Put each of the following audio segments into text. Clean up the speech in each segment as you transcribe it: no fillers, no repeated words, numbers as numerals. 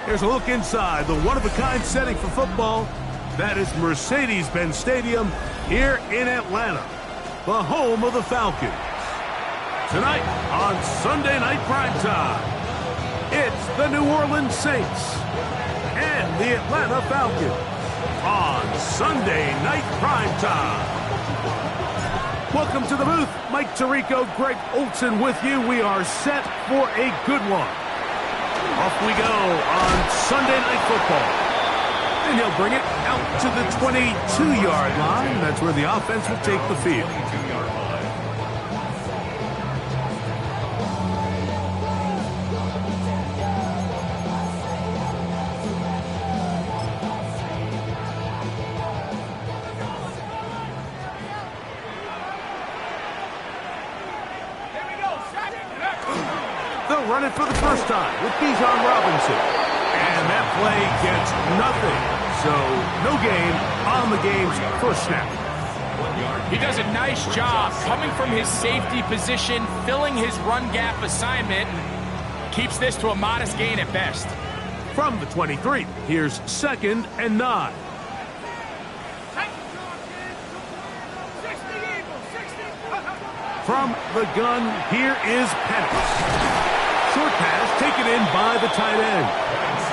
Here's a look inside the one-of-a-kind setting for football. That is Mercedes-Benz Stadium here in Atlanta, the home of the Falcons. Tonight on Sunday Night Primetime, it's the New Orleans Saints and the Atlanta Falcons on Sunday Night Primetime. Welcome to the booth. Mike Tirico, Greg Olson with you. We are set for a good one. Off we go on Sunday Night Football. And he'll bring it out to the 22-yard line. That's where the offense will take the field. They'll run it for the first time with Bijan Robinson. And that play gets nothing. So, no gain on the game's first snap. He does a nice job coming from his safety position, filling his run gap assignment, and keeps this to a modest gain at best. From the 23, here's 2nd and 9. From the gun, here is Penix. Short pass taken in by the tight end.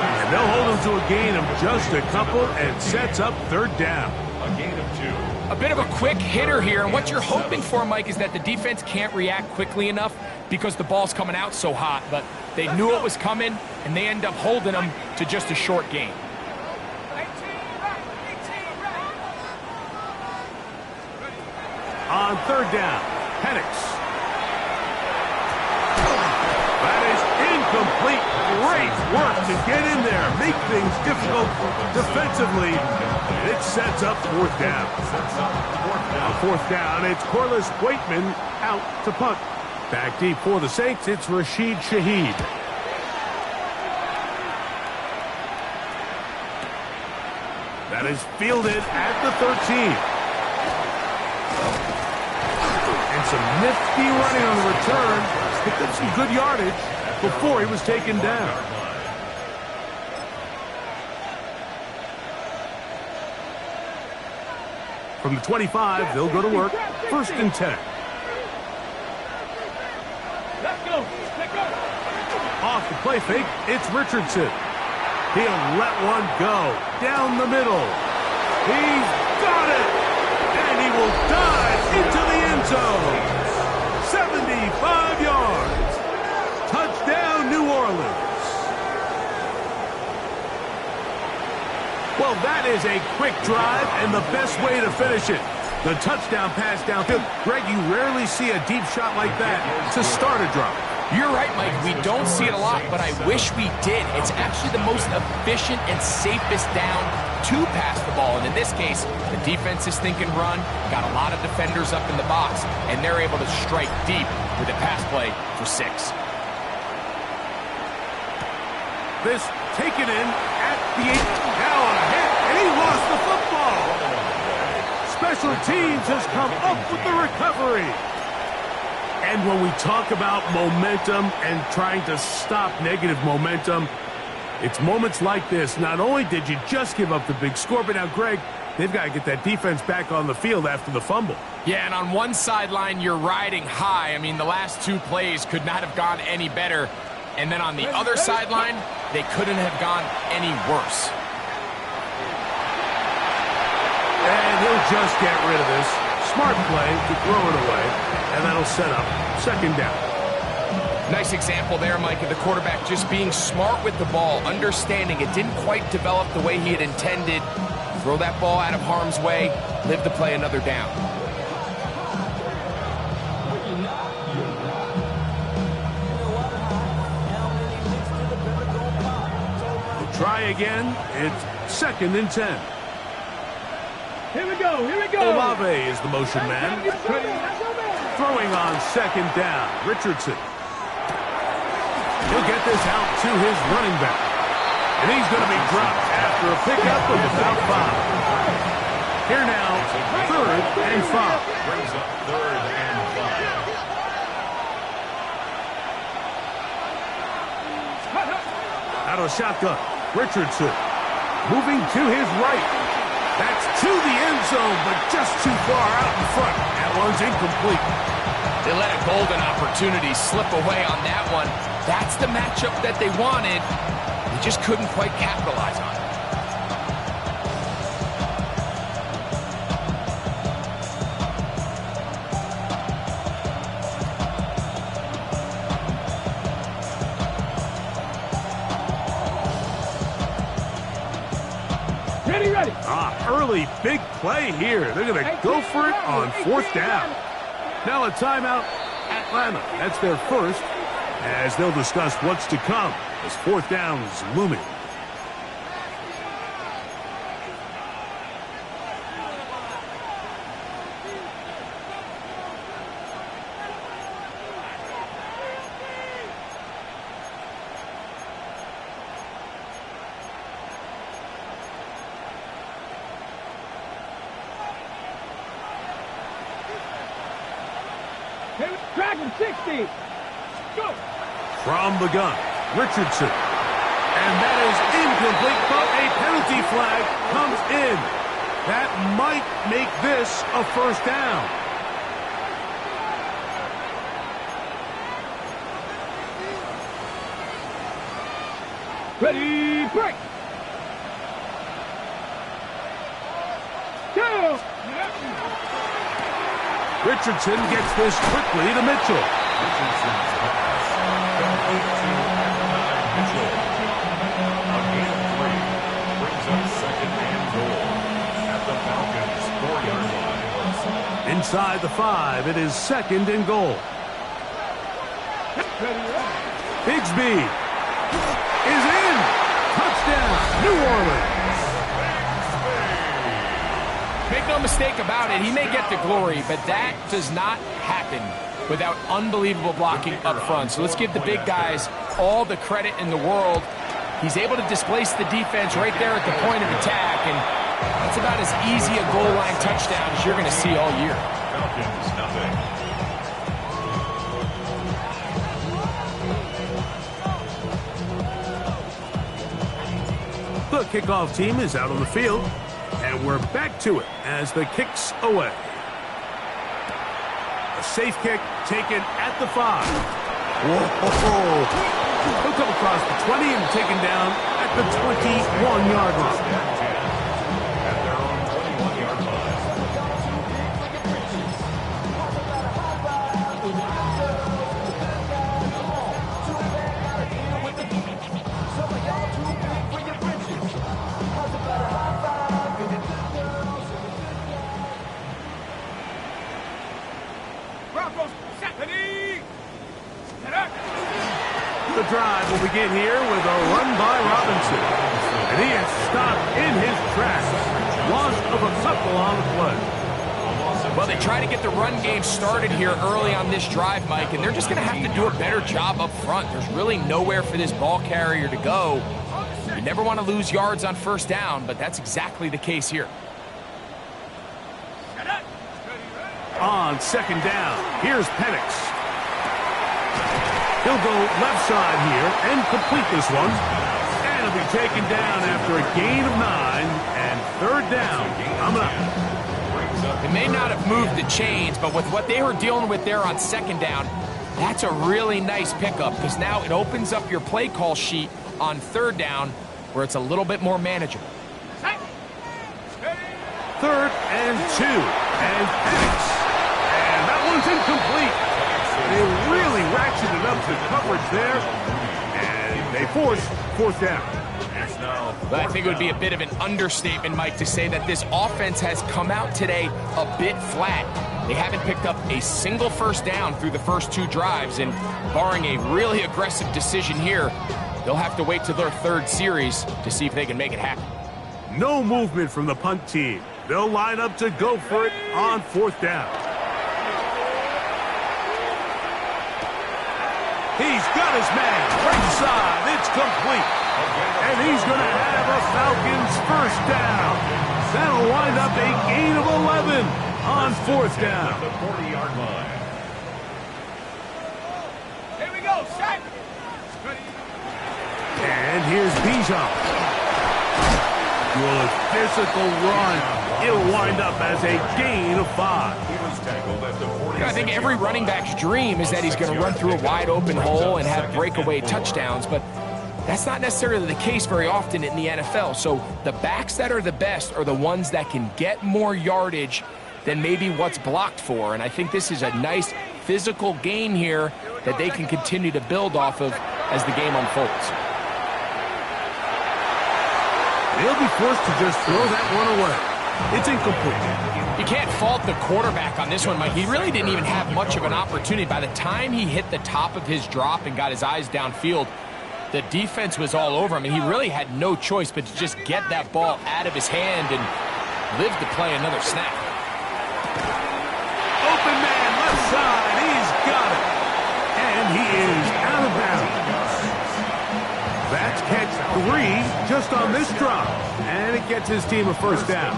And they'll hold him to a gain of just a couple and sets up 3rd down. A gain of 2. A bit of a quick hitter here, and what you're hoping for, Mike, is that the defense can't react quickly enough because the ball's coming out so hot. But they knew it was coming, and they end up holding them to just a short gain. On 3rd down, Penix. Incomplete. Great work to get in there, make things difficult defensively. And it sets up 4th down. On 4th down, it's Corliss Waitman out to punt. Back deep for the Saints, it's Rashid Shaheed. That is fielded at the 13. And some nifty running on the return. Picked up some good yardage before he was taken down. From the 25, they'll go to work. 1st and 10. Let's go. Off the play fake, it's Richardson. He'll let one go. Down the middle. He's got it! And he will dive into the end zone. 75 yards. Touchdown, New Orleans. Well, that is a quick drive and the best way to finish it. The touchdown pass downfield. Greg, you rarely see a deep shot like that to start a drive. You're right, Mike. We don't see it a lot, but I wish we did. It's actually the most efficient and safest down to pass the ball. And in this case, the defense is thinking run, got a lot of defenders up in the box, and they're able to strike deep with a pass play for 6. This taken in at the 8. Now on a hit, and he lost the football. Special teams has come up with the recovery. And when we talk about momentum and trying to stop negative momentum, it's moments like this. Not only did you just give up the big score, but now, Greg, they've got to get that defense back on the field after the fumble. Yeah, and on one sideline, you're riding high. I mean, the last 2 plays could not have gone any better. And then on the other sideline, they couldn't have gone any worse. And he'll just get rid of this. Smart play to throw it away, and that'll set up 2nd down. Nice example there, Mike, of the quarterback just being smart with the ball, understanding it didn't quite develop the way he had intended. Throw that ball out of harm's way, live to play another down. Try again. It's 2nd and 10. Here we go. Olave is the motion man. Throwing on 2nd down. Richardson. He'll get this out to his running back. And he's going to be dropped after a pickup of about 5. Here now, 3rd and 5. Brings up 3rd and 5. Out of the shotgun. Richardson moving to his right. That's to the end zone, but just too far out in front. That one's incomplete. They let a golden opportunity slip away on that one. That's the matchup that they wanted. They just couldn't quite capitalize on it. Ready. Early big play here. They're going to go for it on fourth down. Now a timeout, Atlanta. That's their first, as they'll discuss what's to come as fourth down is looming. Dragon 60. Go. From the gun, Richardson. And that is incomplete, but a penalty flag comes in. That might make this a first down. Ready, break. Two. Richardson gets this quickly to Mitchell. Richardson's pass complete to Mitchell. A gain of 3 brings up second and goal at the Falcons' 4-yard line. Inside the 5, it is second and goal. Bigsby is in. Touchdown, New Orleans. Make no mistake about it, he may get the glory, but that does not happen without unbelievable blocking up front. So let's give the big guys all the credit in the world. He's able to displace the defense right there at the point of attack, and that's about as easy a goal line touchdown as you're going to see all year. Falcons, nothing. The kickoff team is out on the field, and we're back to it as the kick's away. A safe kick taken at the 5. Whoa. He'll come across the 20 and taken down at the 21-yard line. At their own 21-yard line. The drive will begin here with a run by Robinson. And he is stopped in his tracks. Loss of a couple on the play. Well, they try to get the run game started here early on this drive, Mike, and they're just going to have to do a better job up front. There's really nowhere for this ball carrier to go. You never want to lose yards on first down, but that's exactly the case here. On second down, here's Penix. He'll go left side here and complete this one. And he'll be taken down after a gain of 9 and third down coming up. They may not have moved the chains, but with what they were dealing with there on second down, that's a really nice pickup because now it opens up your play call sheet on third down where it's a little bit more manageable. Third and 2. And Penix. And that one's incomplete. They really ratcheted up the coverage there, and they force fourth down. I think it would be a bit of an understatement, Mike, to say that this offense has come out today a bit flat. They haven't picked up a single first down through the first 2 drives, and barring a really aggressive decision here, they'll have to wait to their third series to see if they can make it happen. No movement from the punt team. They'll line up to go for it on fourth down. He's got his man right side. It's complete. And he's going to have a Falcons first down. That'll wind up a gain of 11 on fourth down. The 40-yard line. Here we go, set. And here's Bijan. Good physical run. It'll wind up as a gain of 5. He was tackled at the 40. I think every running back's dream is that he's going to run through a wide open hole and have breakaway touchdowns, but that's not necessarily the case very often in the NFL. So the backs that are the best are the ones that can get more yardage than maybe what's blocked for. And I think this is a nice physical gain here that they can continue to build off of as the game unfolds. They'll be forced to just throw that one away. It's incomplete. You can't fault the quarterback on this one, Mike. He really didn't even have much of an opportunity. By the time he hit the top of his drop and got his eyes downfield, the defense was all over him, and he really had no choice but to just get that ball out of his hand and live to play another snap. Open man, left side. He's got it. And he is out of bounds. That's catch 3 just on this drop. And it gets his team a first down.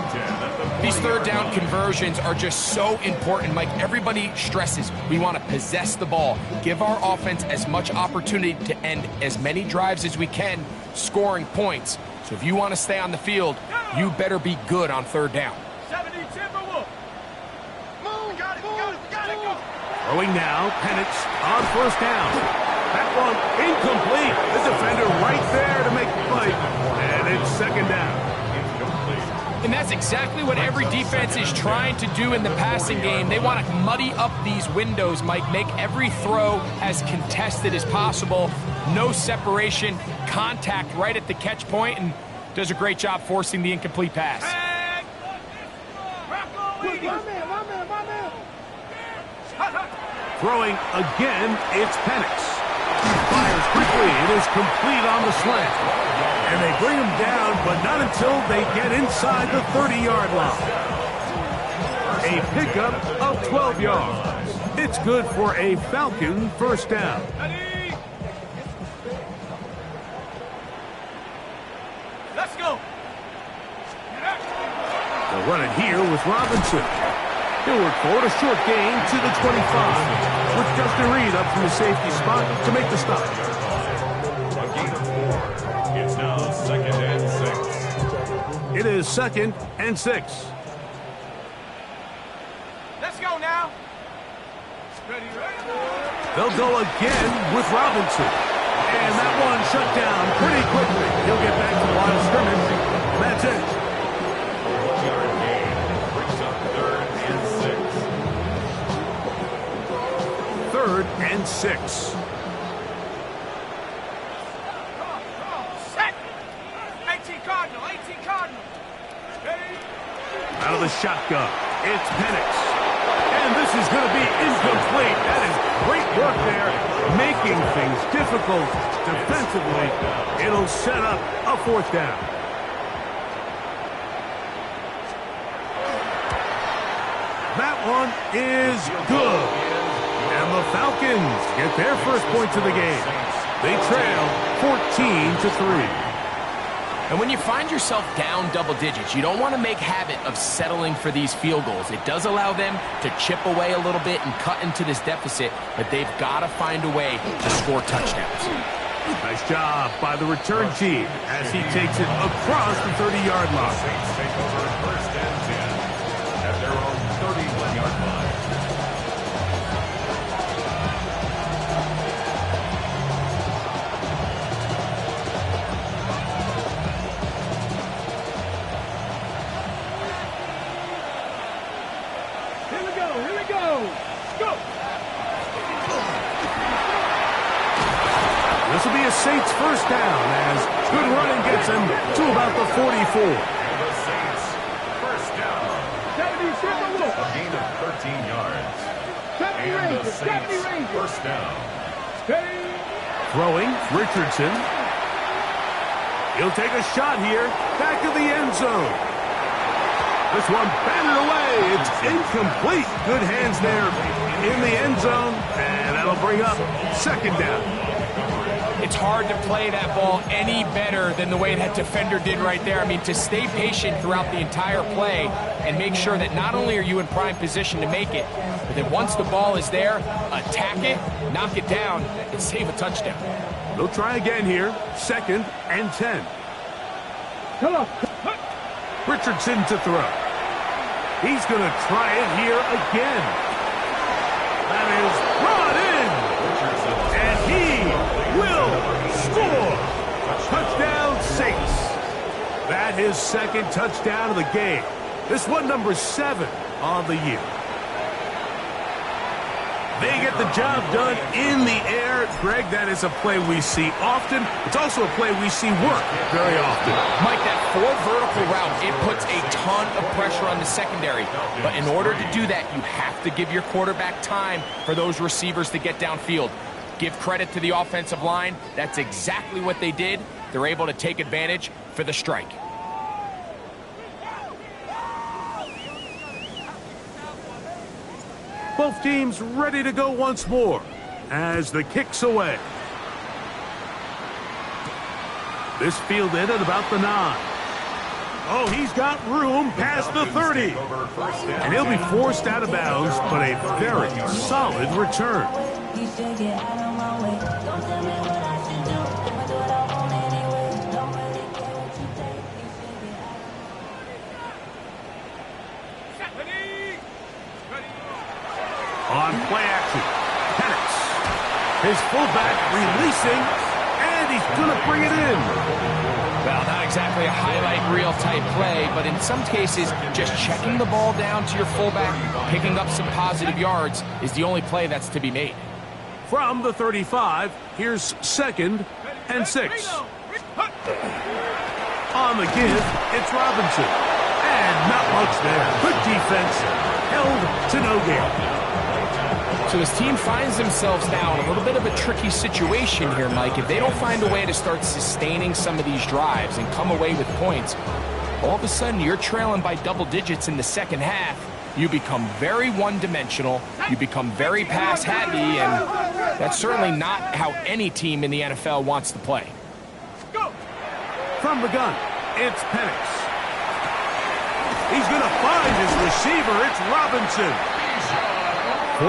These third down conversions are just so important, Mike. Everybody stresses we want to possess the ball, give our offense as much opportunity to end as many drives as we can, scoring points. So if you want to stay on the field, you better be good on third down. 70 Timberwolf. Moon, got it, go. Throwing now, Penix on first down. That one incomplete. The defender right there to make the play. And it's second down. And that's exactly what every defense is trying to do in the passing game. They want to muddy up these windows, Mike, make every throw as contested as possible. No separation, contact right at the catch point, and does a great job forcing the incomplete pass. Throwing again, it's Penix. Fires quickly. It is complete on the slant. And they bring him down, but not until they get inside the 30-yard line. A pickup of 12 yards. It's good for a Falcon first down. Let's go. They'll run it here with Robinson. He'll work forward, a short gain to the 25. With Justin Reed up from the safety spot to make the stop. A gain of 4. It's now 2nd and 6. It is 2nd and 6. Let's go now. They'll go again with Robinson. And that one shut down pretty quickly. He'll get back to the line of scrimmage. That's it. 1-yard gain brings up 3rd and 6. 3rd and 6. Set. 18 Cardinal. Out of the shotgun, it's Penix. And this is going to be incomplete. That is great work there, making things difficult defensively. It'll set up a 4th down. That one is good. And the Falcons get their first points of the game. They trail 14-3. And when you find yourself down double digits, you don't want to make habit of settling for these field goals. It does allow them to chip away a little bit and cut into this deficit, but they've got to find a way to score touchdowns. Nice job by the return team as he takes it across the 30-yard line. Saints take over 1st and 10 at their own 31-yard line. This will be a Saints first down as good running gets him to about the 44. And the Saints first down. A gain of 13 yards. And the Saints first down. Throwing, Richardson. He'll take a shot here, back of the end zone. This one batted away. It's incomplete. Good hands there in the end zone, and that'll bring up 2nd down. It's hard to play that ball any better than the way that defender did right there. I mean, to stay patient throughout the entire play and make sure that not only are you in prime position to make it, but that once the ball is there, attack it, knock it down, and save a touchdown. They'll try again here, 2nd and 10. Richardson to throw. He's going to try it here again. That is brought in. And he will score. Touchdown 6. That is second touchdown of the game. This one number 7 on the year. They get the job done in the air. Greg, that is a play we see often. It's also a play we see work very often. Mike, that 4 vertical route, it puts a ton of pressure on the secondary. But in order to do that, you have to give your quarterback time for those receivers to get downfield. Give credit to the offensive line. That's exactly what they did. They're able to take advantage for the strike. Both teams ready to go once more as the kick's away. This fielded at about the 9. Oh, he's got room past the 30. And he'll be forced out of bounds, but a very solid return. On play action, Penix. His fullback releasing, and he's going to bring it in. Well, not exactly a highlight reel type play, but in some cases, just checking the ball down to your fullback, picking up some positive yards is the only play that's to be made. From the 35, here's 2nd and 6. On the give, it's Robinson. And not much there. Good defense, held to no gain. So his team finds themselves now in a little bit of a tricky situation here, Mike. If they don't find a way to start sustaining some of these drives and come away with points, all of a sudden you're trailing by double digits in the second half. You become very one-dimensional. You become very pass-heavy, and that's certainly not how any team in the NFL wants to play. From the gun, it's Penix. He's going to find his receiver. It's Robinson. 14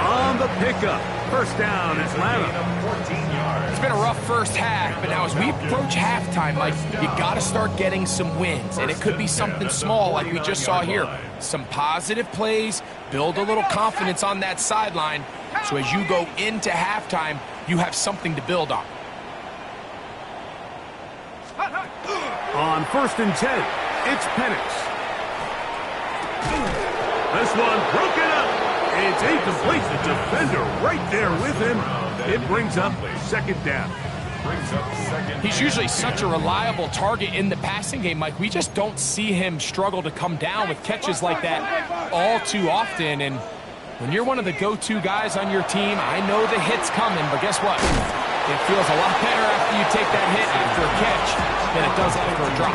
on the pickup. First down, Atlanta. It's been a rough first half, but now as we approach halftime, Mike, you got to start getting some wins, and it could be something small like we just saw here. Some positive plays, build a little confidence on that sideline, so as you go into halftime, you have something to build on. On 1st and 10, it's Penix. This one broken up. It's incomplete. The defender right there with him. It brings up 2nd down. He's usually such a reliable target in the passing game, Mike. We just don't see him struggle to come down with catches like that all too often. And when you're one of the go-to guys on your team, I know the hit's coming, but guess what? It feels a lot better after you take that hit after a catch than it does after a drop.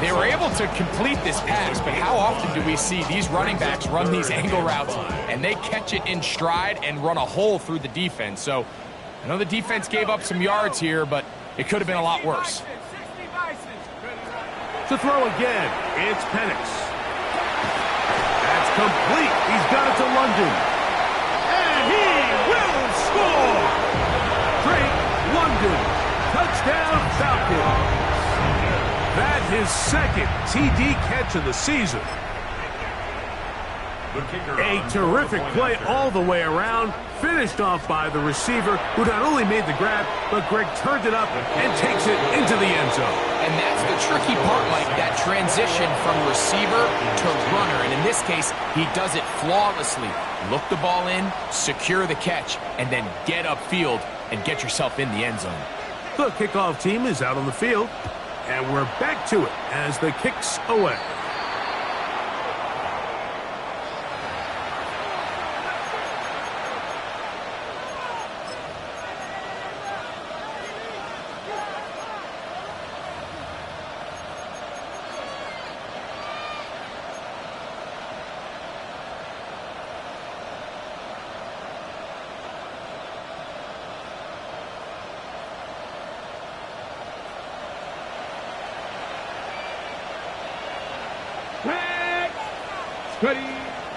They were able to complete this pass, but how often do we see these running backs run these angle routes and they catch it in stride and run a hole through the defense? So I know the defense gave up some yards here, but it could have been a lot worse. To throw again, it's Penix. That's complete. He's got it to London. And he will score! Drake London. Touchdown Falcons. That his 2nd TD catch of the season. A terrific play all the way around, finished off by the receiver, who not only made the grab, but Greg turned it up and takes it into the end zone. And that's the tricky part, Mike, that transition from receiver to runner. And in this case, he does it flawlessly. Look the ball in, secure the catch, and then get upfield and get yourself in the end zone. The kickoff team is out on the field, and we're back to it as the kick's away.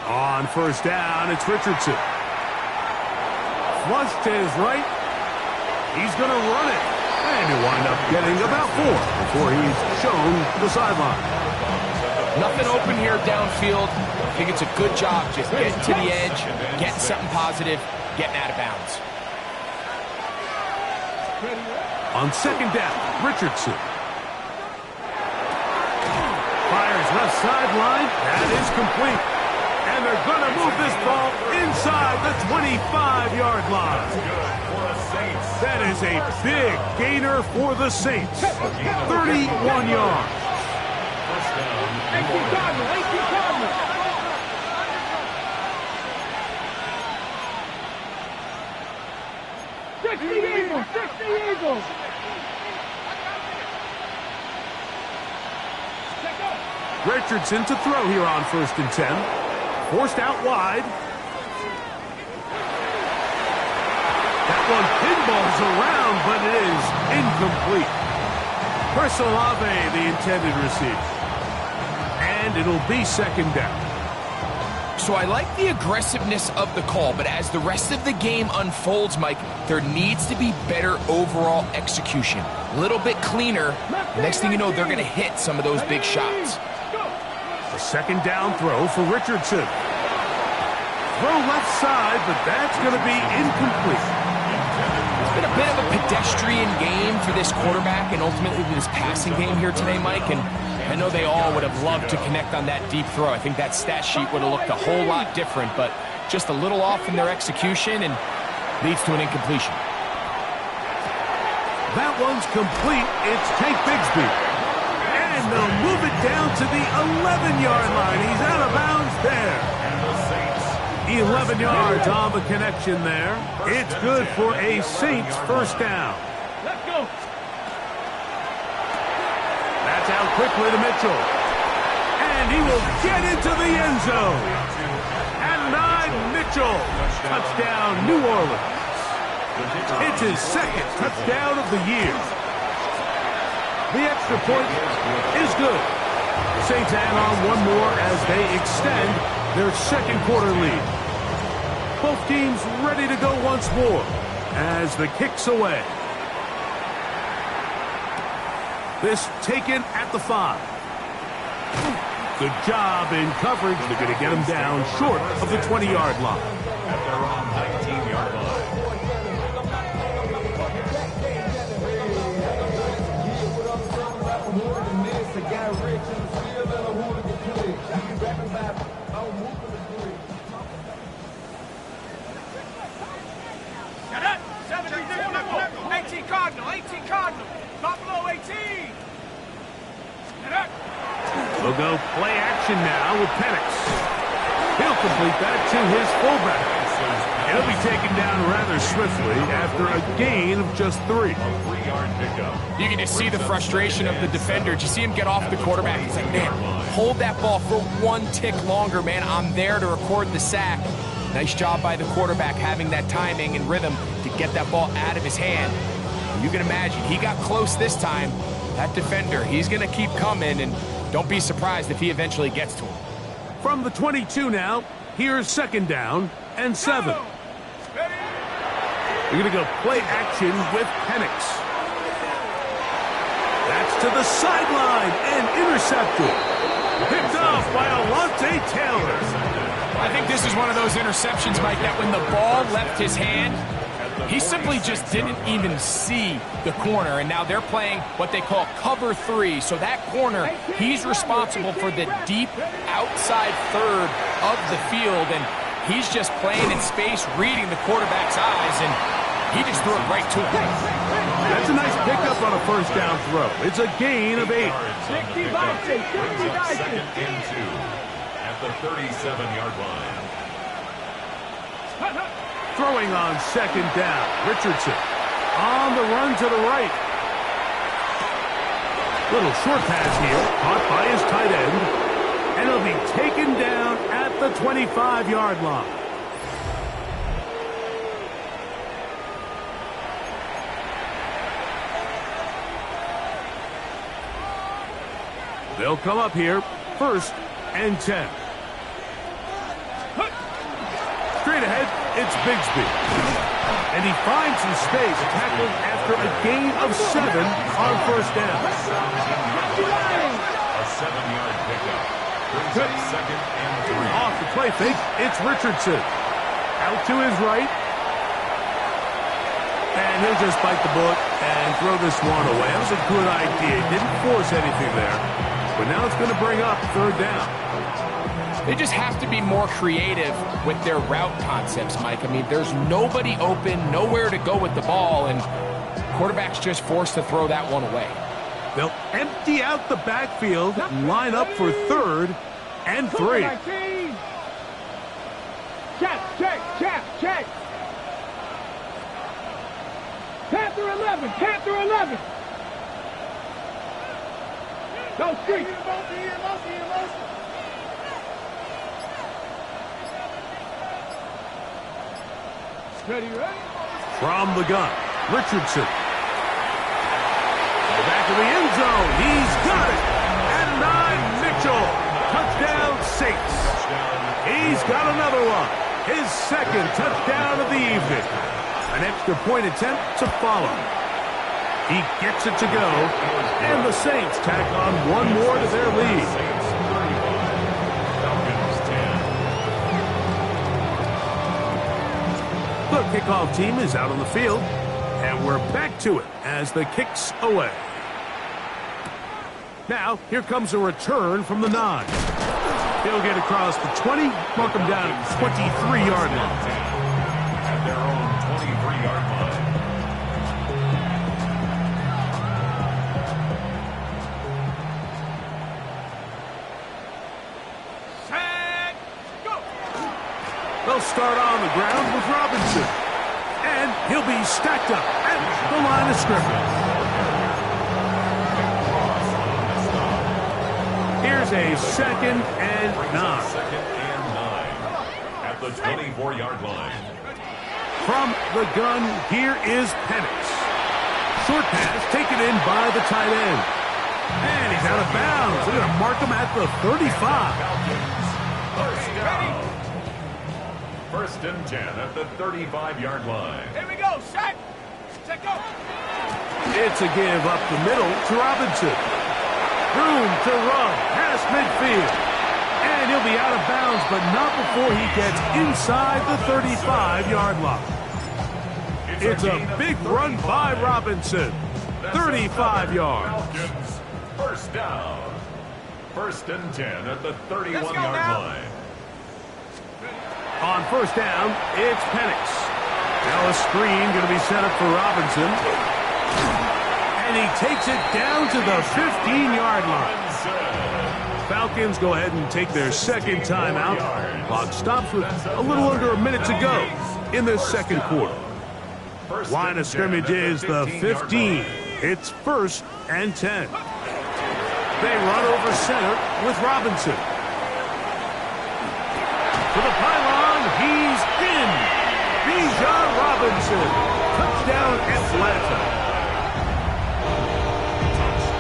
On 1st down, it's Richardson. Flush to his right. He's going to run it. And he'll wind up getting about 4 before he's shown the sideline. Nothing open here downfield. I think it's a good job just getting to the edge, getting something positive, getting out of bounds. On second down, Richardson. Fires left sideline. That is complete. And they're going to move this ball inside the 25-yard line. That is a big gainer for the Saints. 31 yards. 18 Cardinals. 60 Eagles. 60 Eagles. Richardson to throw here on 1st and 10. Forced out wide. That one pinballs around, but it is incomplete. Olave, the intended receiver. And it'll be 2nd down. So I like the aggressiveness of the call, but as the rest of the game unfolds, Mike, there needs to be better overall execution. A little bit cleaner. Next thing you know, they're going to hit some of those big shots. A 2nd down throw for Richardson. Throw left side, but that's going to be incomplete. It's been a bit of a pedestrian game for this quarterback and ultimately this passing game here today, Mike. And I know they all would have loved to connect on that deep throw. I think that stat sheet would have looked a whole lot different, but just a little off in their execution and leads to an incompletion. That one's complete. It's Tank Bigsby. And they'll move it down to the 11-yard line. He's out of bounds there. 11 yards on the connection there. It's good for a Saints 1st down. Let's go. That's out quickly to Mitchell. And he will get into the end zone. And Mitchell. Touchdown, New Orleans. It's his 2nd touchdown of the year. The extra point is good. The Saints add on one more as they extend their 2nd quarter lead. Both teams ready to go once more as the kick's away. This taken at the 5. Good job in coverage. They're going to get him down short of the 20-yard line. At their own 19-yard line. Get up. 18 Cardinal. 18 Cardinal. Buffalo 18. Get up. They'll go play action now with Penix. He'll complete that to his fullback. He'll be taken down rather swiftly after a gain of just 3. A 3-yard pickup. You can just see the frustration of the defender. Did you see him get off the quarterback? He's like, man, hold that ball for 1 tick longer, man. I'm there to record the sack. Nice job by the quarterback having that timing and rhythm to get that ball out of his hand. You can imagine, he got close this time. That defender, he's going to keep coming, and don't be surprised if he eventually gets to him. From the 22 now, here's 2nd down and 7. They're going to go play action with Penix. That's to the sideline and intercepted. Picked off by Alontae Taylor. I think this is one of those interceptions, Mike, that when the ball left his hand, he simply just didn't even see the corner, and now they're playing what they call cover 3. So that corner, he's responsible for the deep outside third of the field, and he's just playing in space, reading the quarterback's eyes, and he just threw it right to him. That's a nice pickup on a 1st down throw. It's a gain of 8. 60 Bison. 60 Bison. 2nd and 2 at the 37-yard line. Throwing on 2nd down. Richardson on the run to the right. Little short pass here, caught by his tight end. And he'll be taken down at the 25-yard line. They'll come up here, 1st and 10. Straight ahead, it's Bigsby. And he finds some space, tackled at after a gain of 7 on first down. A 7-yard pickup. Brings up second and 3. Off the play fake, it's Richardson. Out to his right. And he'll just bite the bullet and throw this one away. That was a good idea. Didn't force anything there. But now it's going to bring up third down. They just have to be more creative with their route concepts, Mike. I mean, there's nobody open, nowhere to go with the ball, and quarterback's just forced to throw that one away. They'll empty out the backfield, line up for third and 3. Check. Panther 11. Go street. Ready? From the gun, Richardson. In the back of the end zone, he's got it. And 9, Mitchell. Touchdown, Saints. He's got another one. His second touchdown of the evening. An extra point attempt to follow. He gets it to go. And the Saints tack on one more to their lead. The kickoff team is out on the field, and we're back to it as the kick's away. Now, here comes a return from the 9. He'll get across the 20, mark him down at the 23-yard line. At their own 23-yard line. They'll start on the ground with Robinson. And he'll be stacked up at the line of scrimmage. Here's a 2nd and 9. 2nd and 9. At the 24-yard line. From the gun, here is Penix. Short pass taken in by the tight end. And he's out of bounds. They're going to mark him at the 35. First down. 1st and 10 at the 35-yard line. Here we go, set, go. It's a give up the middle to Robinson. Room to run past midfield. And he'll be out of bounds, but not before he gets inside the 35-yard line. It's a big run by Robinson. 35 yards. Falcons, first down. 1st and 10 at the 31-yard line. On first down, it's Penix. Now a screen going to be set up for Robinson. And he takes it down to the 15-yard line. Falcons go ahead and take their second timeout. Clock stops with a little under a minute to go in the second quarter. Line of scrimmage is the 15. It's 1st and 10. They run over center with Robinson. To the pylon, he's in. Bijan Robinson. Touchdown, Atlanta.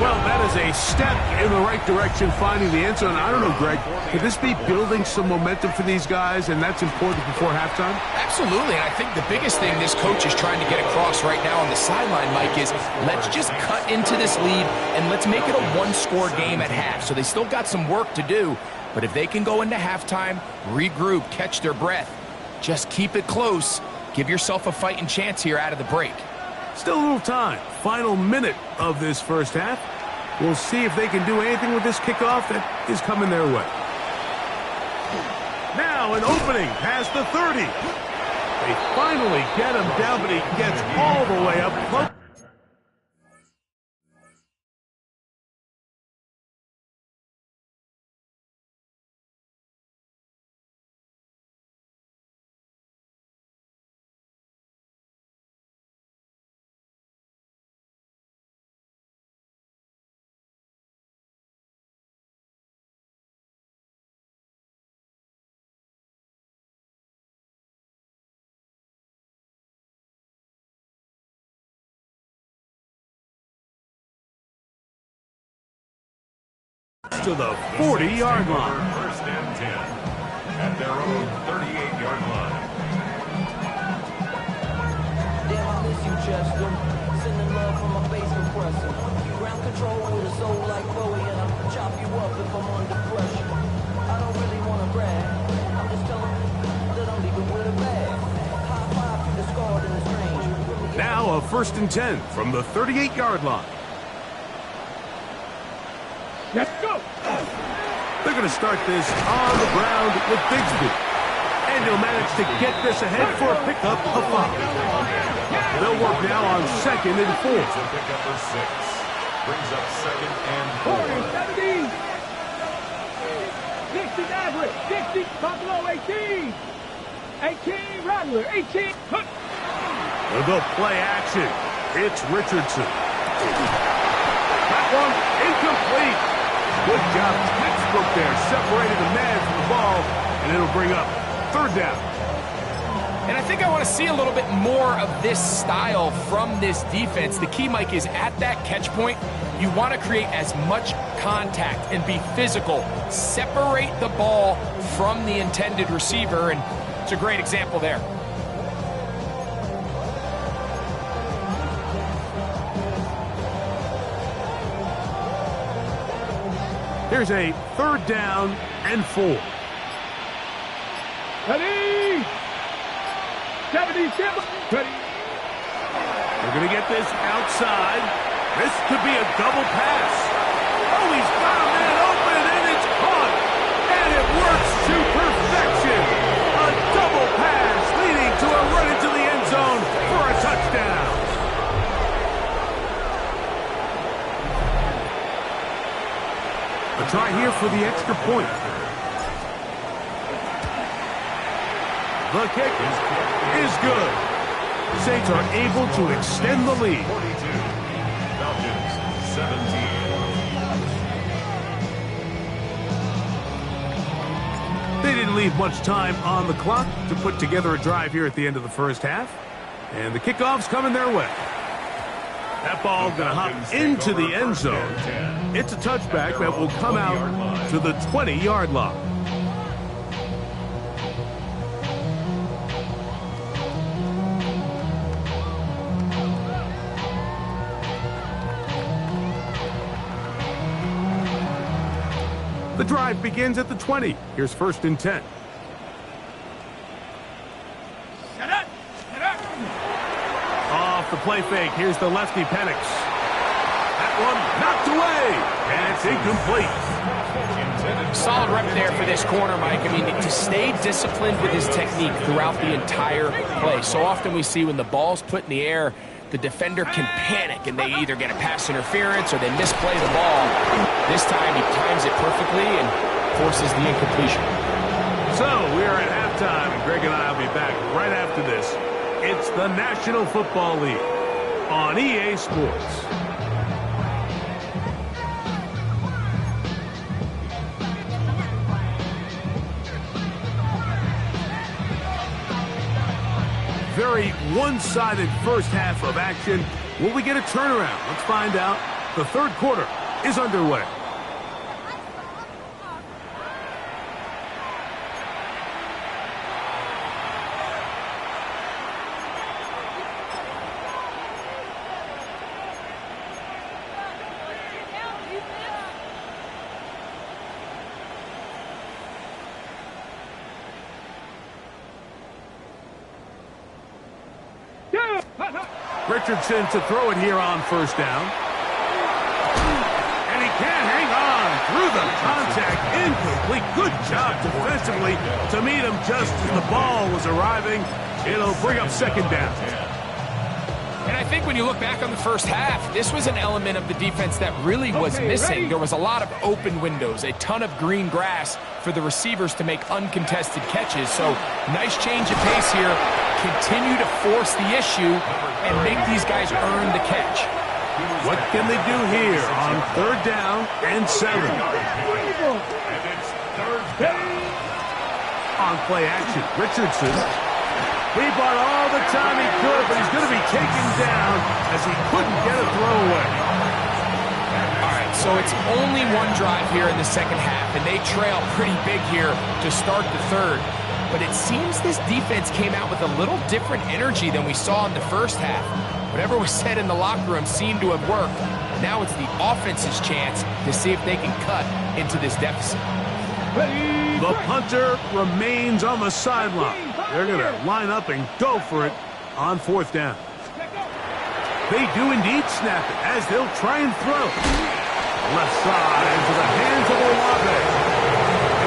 Well, that is a step in the right direction, finding the end zone. I don't know, Greg, could this be building some momentum for these guys, and that's important before halftime? Absolutely, and I think the biggest thing this coach is trying to get across right now on the sideline, Mike, is let's just cut into this lead, and let's make it a one-score game at half. So they still got some work to do, but if they can go into halftime, regroup, catch their breath, just keep it close, give yourself a fighting chance here out of the break. Still a little time. Final minute of this first half. We'll see if they can do anything with this kickoff that is coming their way. Now an opening past the 30. They finally get him down, but he gets all the way up close. To the 40-yard line. 1st and 10 at their own 38-yard line. Damn, I miss you, Chester. Send control with a soul like Bowie, and I'll chop you up if I'm under pressure. I don't really want to brag. I'm just telling you that I'm leaving with a bag. High five to the scarred and the strange. Now a 1st and 10 from the 38-yard line. Let's go. They're going to start this on the ground with Bigsby. And he'll manage to get this ahead for a pickup of 5. They'll work now on 2nd and 4. It's a pickup for 6. Brings up 2nd and 4. 40, 70. 60 Nazareth. 60 Buffalo 18. 18 Rattler. 18. They'll go play action. It's Richardson. That one incomplete. Good job. Textbook there. Separated the man from the ball. And it'll bring up 3rd down. And I think I want to see a little bit more of this style from this defense. The key, Mike, is at that catch point, you want to create as much contact and be physical. Separate the ball from the intended receiver, and it's a great example there. Here's a 3rd down and 4. Ready. 77. Ready. They're going to get this outside. This could be a double pass. Oh, he's got a man open, and it's caught. And it works to perfection. A double pass leading to a run into the end zone for a touchdown. A try here for the extra point. The kick is good. Saints are able to extend the lead. 42. Falcons 17. They didn't leave much time on the clock to put together a drive here at the end of the first half. And the kickoff's coming their way. That ball going to hop into the end zone. It's a touchback that will come out to the 20-yard line. The drive begins at the 20. Here's 1st and 10. Off the play fake. Here's the lefty Penix. That one knocked away. And it's incomplete. Solid rep there for this corner, Mike. I mean, to stay disciplined with his technique throughout the entire play. So often we see when the ball's put in the air, the defender can panic and they either get a pass interference or they misplay the ball. This time he times it perfectly and forces the incompletion. So we are at halftime, and Greg and I will be back right after this. It's the National Football League on EA Sports. Very one-sided first half of action. Will we get a turnaround? Let's find out. The 3rd quarter is underway. Richardson to throw it here on 1st down. And he can't hang on through the contact. Incomplete. Good job defensively to meet him just as the ball was arriving. It'll bring up 2nd down. And I think when you look back on the first half, this was an element of the defense that really was missing. There was a lot of open windows, a ton of green grass for the receivers to make uncontested catches. So nice change of pace here. Continue to force the issue and make these guys earn the catch. What can they do here on 3rd down and 7? And it's 3rd down. On play action, Richardson. He bought all the time he could, but he's going to be taken down as he couldn't get a throwaway. All right, so it's only one drive here in the 2nd half, and they trail pretty big here to start the 3rd. But it seems this defense came out with a little different energy than we saw in the first half. Whatever was said in the locker room seemed to have worked. Now it's the offense's chance to see if they can cut into this deficit. The punter remains on the sideline. They're going to line up and go for it on 4th down. They do indeed snap it as they'll try and throw. Left side into the hands of Olave.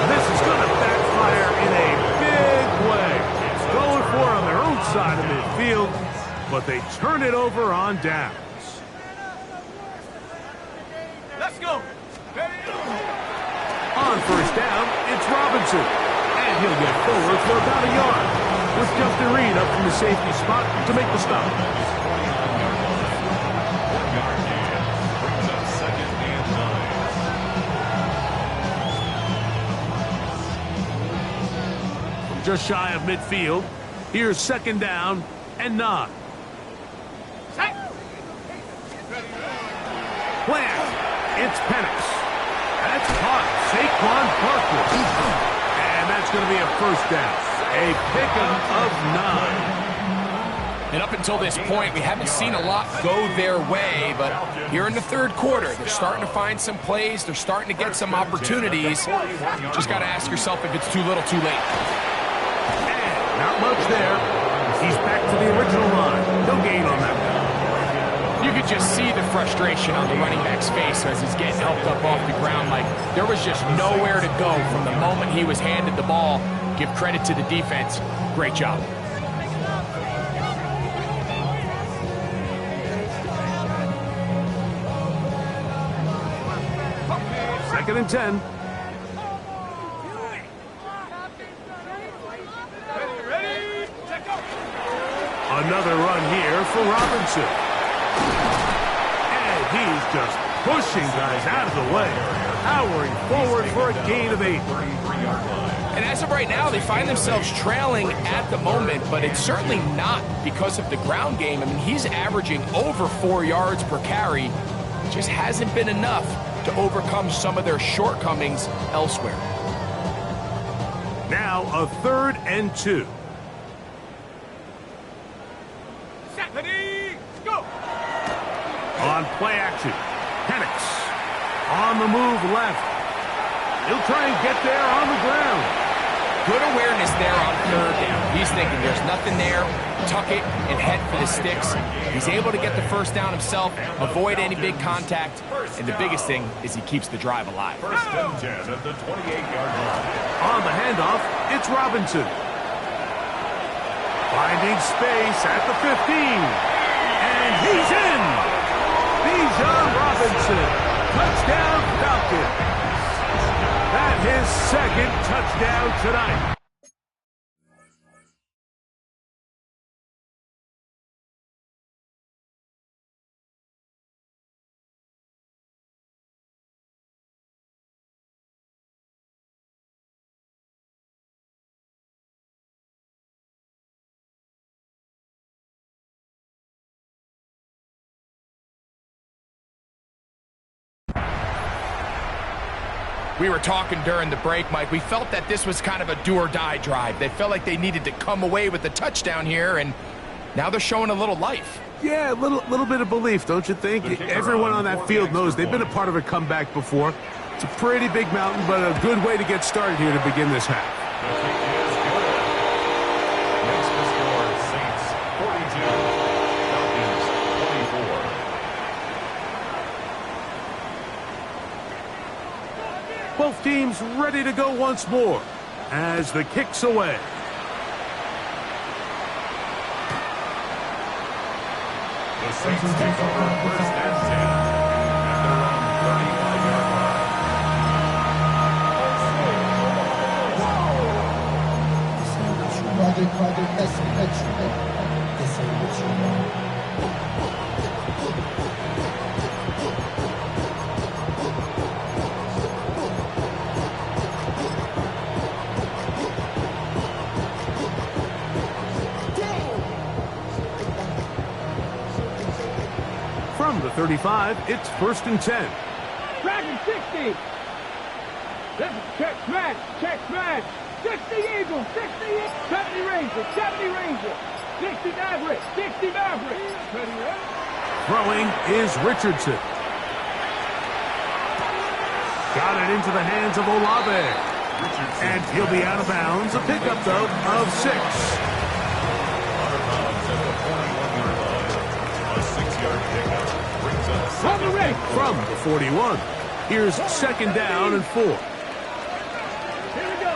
And this is going to backfire in a big way. Going for it on their own side of midfield, but they turn it over on downs. Let's go. On 1st down, it's Robinson. And he'll get forward for about a yard. With Justin Reed up from the safety spot to make the stop. Just shy of midfield. Here's 2nd down and 9. Plant. It's Penix. That's caught. Saquon Barkley. And that's going to be a 1st down. A pickup of 9. And up until this point, we haven't seen a lot go their way, but here in the 3rd quarter, they're starting to find some plays. They're starting to get some opportunities. Just got to ask yourself if it's too little, too late. Not much there. He's back to the original line. No gain on that one. You could just see the frustration on the running back's face as he's getting helped up off the ground. Like, there was just nowhere to go from the moment he was handed the ball. Give credit to the defense. Great job. Second and 10. Another run here for Robinson. And he's just pushing guys out of the way. Powering forward for a gain of 8. And as of right now, they find themselves trailing at the moment, but it's certainly not because of the ground game. I mean, he's averaging over 4 yards per carry. Just hasn't been enough to overcome some of their shortcomings elsewhere. Now a 3rd and 2. Go. On play action. Penix. On the move left. He'll try and get there on the ground. Good awareness there on 3rd down. He's thinking there's nothing there. Tuck it and head for the sticks. He's able to get the 1st down himself, avoid any big contact, and the biggest thing is he keeps the drive alive. 1st and 10 at the 28-yard line. On the handoff, it's Robinson. Finding space at the 15. And he's in. Bijan Robinson. Touchdown Falcons. That's his 2nd touchdown tonight. We were talking during the break, Mike. We felt that this was kind of a do-or-die drive. They felt like they needed to come away with the touchdown here, and now they're showing a little life. Yeah, a little bit of belief, don't you think? Everyone on that field knows they've been a part of a comeback before. It's a pretty big mountain, but a good way to get started here to begin this half. Makes the score Saints 42, Falcons 24. Both teams ready to go once more as the kick's away. The Saints take over 1st and 10 at their own 35-yard line. From the 35, it's 1st and 10. Dragon 60. Check smash. Check smash. 60 Eagles. 60 70 Rangers. 70 Rangers. 60 Maverick. 60 Maverick. Throwing is Richardson. Got it into the hands of Olave. And he'll be out of bounds. A pickup, though, of 6. Out of bounds at the 41-yard line. A 6-yard pickup brings up second and goal. From the 41. Here's second down and 4. Here we go.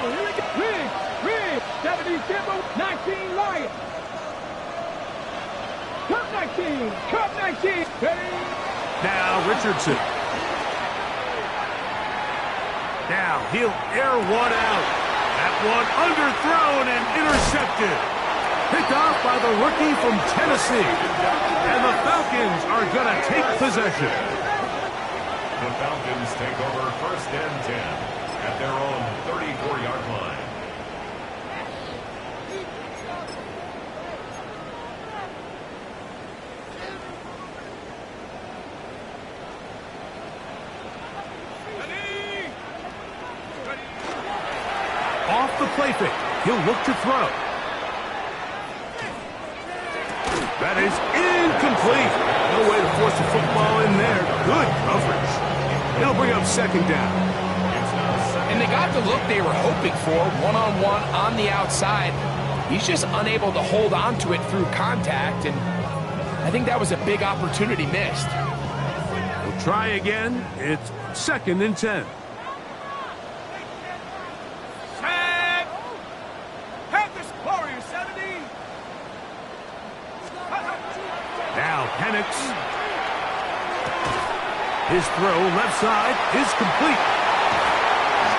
Rig. 70 Timber, 19 Lion. Cup 19. Ready? Now Richardson. Now he'll air one out. That one underthrown and intercepted. Picked off by the rookie from Tennessee. And the Falcons are going to take possession. The Falcons take over 1st and 10 at their own 34-yard line. Off the play fake. He'll look to throw. That is incomplete. No way to force the football in there. Good coverage. It'll bring up second down. And they got the look they were hoping for, one-on-one on the outside. He's just unable to hold on to it through contact, and I think that was a big opportunity missed. We'll try again. It's 2nd and 10. Now Penix. His throw left side is complete.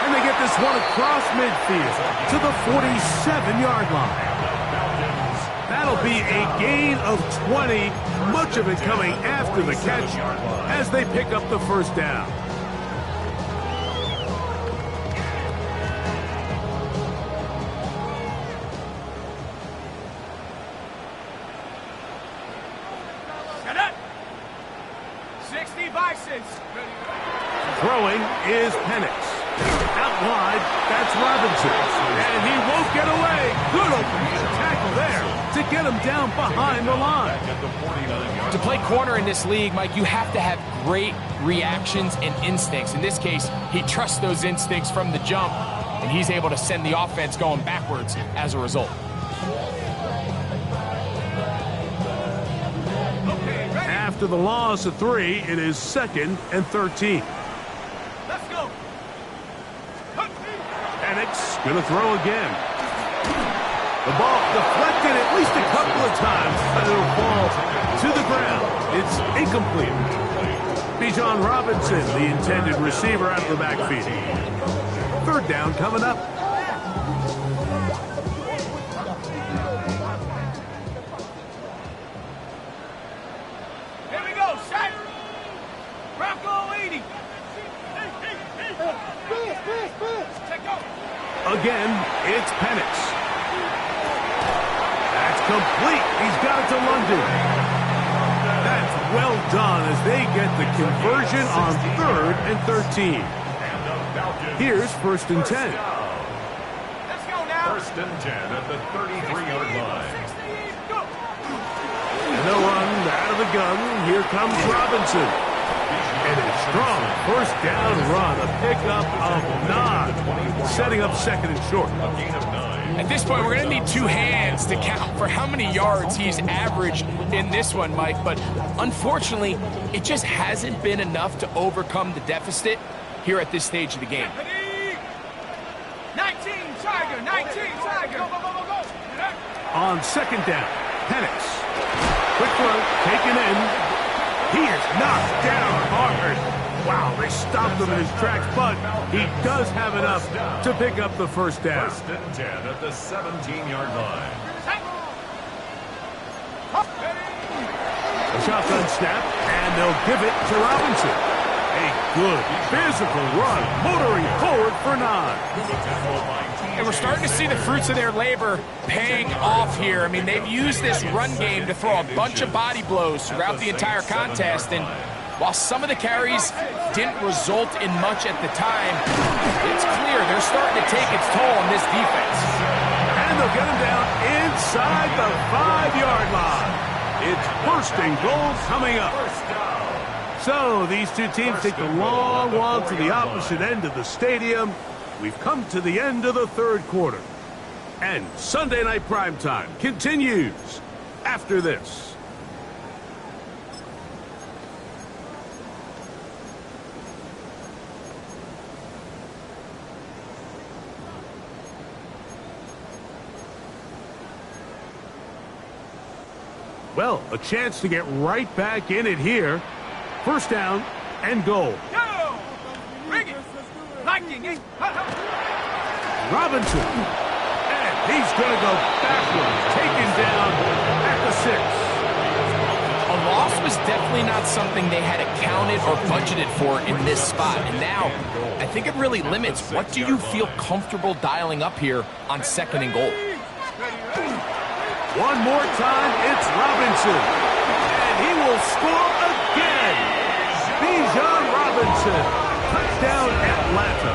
And they get this one across midfield to the 47-yard line. That'll be a gain of 20, much of it coming after the catch as they pick up the first down. Throwing is Penix. Out wide, that's Robinson. And he won't get away. Good open tackle there to get him down behind the line. To play corner in this league, Mike, you have to have great reactions and instincts. In this case, he trusts those instincts from the jump, and he's able to send the offense going backwards as a result. After the loss of 3, it is 2nd and 13. Let's go. Penix going to throw again. The ball deflected at least a couple of times, but it'll fall to the ground. It's incomplete. Bijan Robinson, the intended receiver out of the backfield. 3rd down coming up. Here we go, shot. Bronco 80. Again, it's Penix. That's complete. He's got it to London. That's well done as they get the conversion on 3rd and 13. Here's 1st and 10. Let's go now. 1st and 10 at the 33-yard line. And they'll run out of the gun. Here comes Robinson. And a strong 1st down run. A pickup of 9. Setting up 2nd and short. At this point, we're going to need 2 hands to count for how many yards he's averaged in this one, Mike. But unfortunately, it just hasn't been enough to overcome the deficit here at this stage of the game. 19 Tiger, 19 Tiger. Go, go, go, go, go. On 2nd down, Penix. Quick throw, taken in. He is knocked down hard. Wow, they stopped him in his tracks, but he does have enough to pick up the 1st down. 1st and 10 at the 17-yard line. A shotgun snap, and they'll give it to Robinson. A good physical run, motoring forward for 9. And we're starting to see the fruits of their labor paying off here. I mean, they've used this run game to throw a bunch of body blows throughout the entire contest. And while some of the carries didn't result in much at the time, it's clear they're starting to take its toll on this defense. And they'll get him down inside the 5-yard line. It's 1st and goal coming up. So these two teams take the long walk to the opposite end of the stadium. We've come to the end of the third quarter. And Sunday Night Primetime continues after this. Well, a chance to get right back in it here. First down and goal. Go! Bring it! Lightning! Robinson. And he's going to go backwards. Taken down at the 6. A loss was definitely not something they had accounted or budgeted for in this spot. And now, I think it really limits what do you feel comfortable dialing up here on second and goal. One more time, it's Robinson. And he will score again. Bijan Robinson. Touchdown, Atlanta.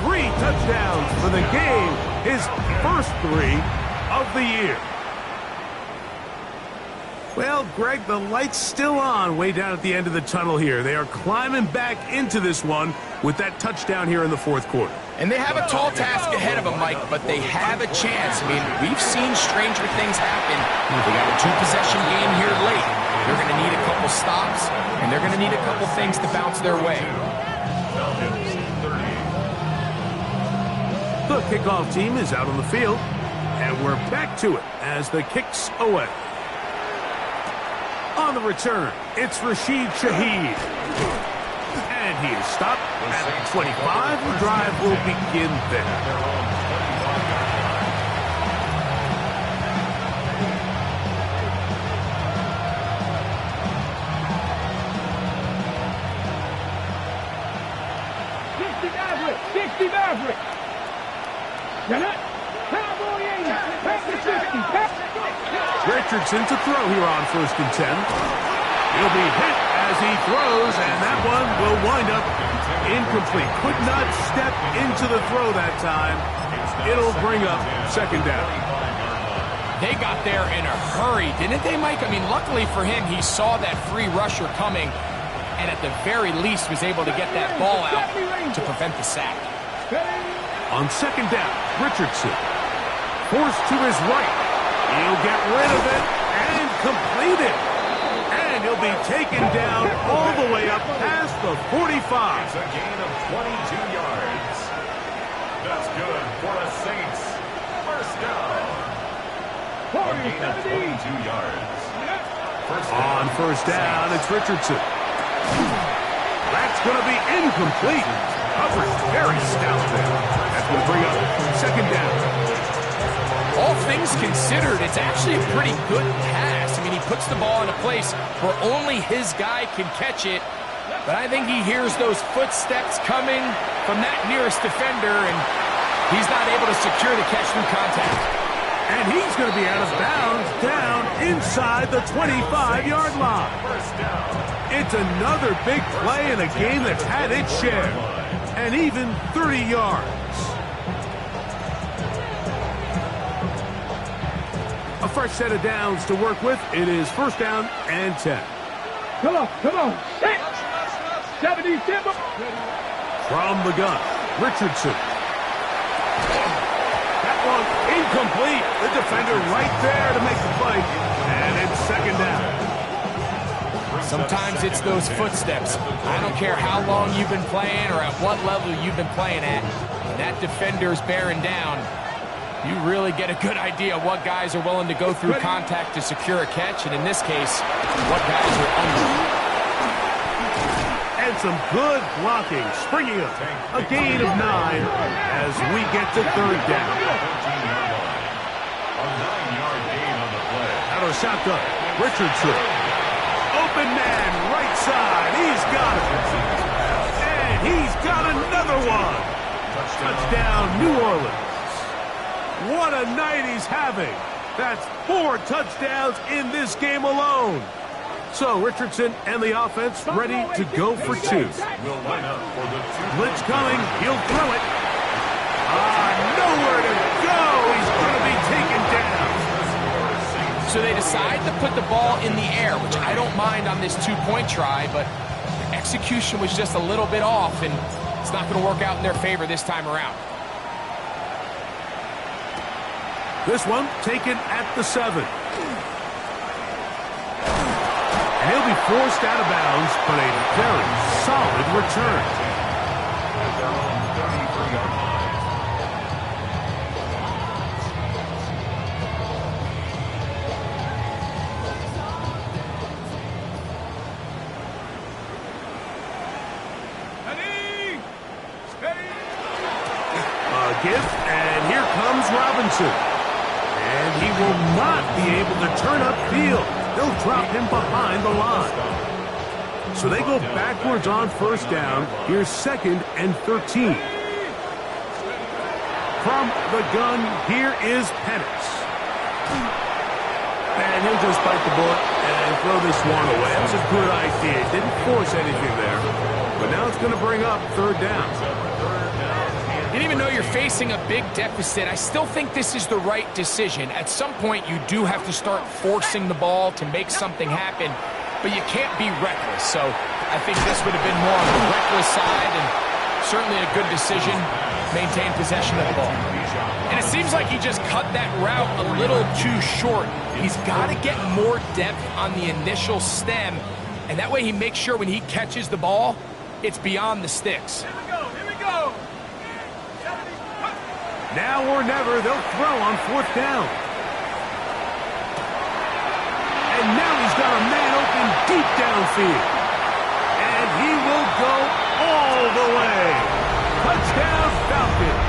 3 touchdowns for the game. His first 3 of the year. Well, Greg, the light's still on way down at the end of the tunnel here. They are climbing back into this one with that touchdown here in the fourth quarter. And they have a tall task ahead of them, Mike, but they have a chance. I mean, we've seen stranger things happen. They got a 2-possession game here late. They're going to need a couple stops, and they're going to need a couple things to bounce their way. The kickoff team is out on the field, and we're back to it as the kick's away. On the return, it's Rashid Shaheed. And he is stopped at 25. The drive will begin there. Richardson to throw here on 1st and 10. He'll be hit as he throws, and that one will wind up incomplete. Could not step into the throw that time. It'll bring up 2nd down. They got there in a hurry, didn't they, Mike? I mean, luckily for him, he saw that free rusher coming, and at the very least was able to get that ball out to prevent the sack. On 2nd down, Richardson forced to his right. He'll get rid of it and complete it. And he'll be taken down all the way up past the 45. It's a gain of 22 yards. That's good for the Saints. First down. A gain of 22 yards. On 1st down, it's Richardson. That's going to be incomplete. Coverage very stout there. That's going to bring up 2nd down. All things considered, it's actually a pretty good pass. I mean, he puts the ball in a place where only his guy can catch it. But I think he hears those footsteps coming from that nearest defender, and he's not able to secure the catch through contact. And he's going to be out of bounds down inside the 25-yard line. It's another big play in a game that's had its share. And even 30 yards. A fresh set of downs to work with. It is 1st down and 10. Come on. 77. From the gun, Richardson. That one incomplete. The defender right there to make the play. And it's 2nd down. Sometimes it's those footsteps. I don't care how long you've been playing or at what level you've been playing at. When that defender's bearing down, you really get a good idea what guys are willing to go through contact to secure a catch, and in this case, what guys are under. And some good blocking, springing up a gain of 9 as we get to 3rd down. A 9-yard gain on the play. Out of shotgun, Richardson. Open man, right side. He's got it. And he's got another one. Touchdown, New Orleans. What a night he's having. That's 4 touchdowns in this game alone. So Richardson and the offense ready to go for 2. Will line up for the 2. Blitz coming. He'll throw it. Nowhere to go. He's going to be taken down. So So they decide to put the ball in the air, which I don't mind on this two-point try, but the execution was just a little bit off, and it's not going to work out in their favor this time around. This one taken at the 7. And he'll be forced out of bounds, but a very solid return. At their own 33-yard line. Give, and here comes Robinson. And he will not be able to turn upfield. They'll drop him behind the line. So they go backwards on first down. Here's 2nd and 13. From the gun, here is Penix. And he'll just bite the bullet and throw this one away. That was a good idea. Didn't force anything there. But now it's going to bring up 3rd down. And even though you're facing a big deficit, I still think this is the right decision. At some point, you do have to start forcing the ball to make something happen, but you can't be reckless. So I think this would have been more on the reckless side, and certainly a good decision, maintain possession of the ball. And it seems like he just cut that route a little too short. He's got to get more depth on the initial stem, and that way he makes sure when he catches the ball, it's beyond the sticks. Now or never, they'll throw on 4th down. And now he's got a man open deep downfield. And he will go all the way. Touchdown, Falcons.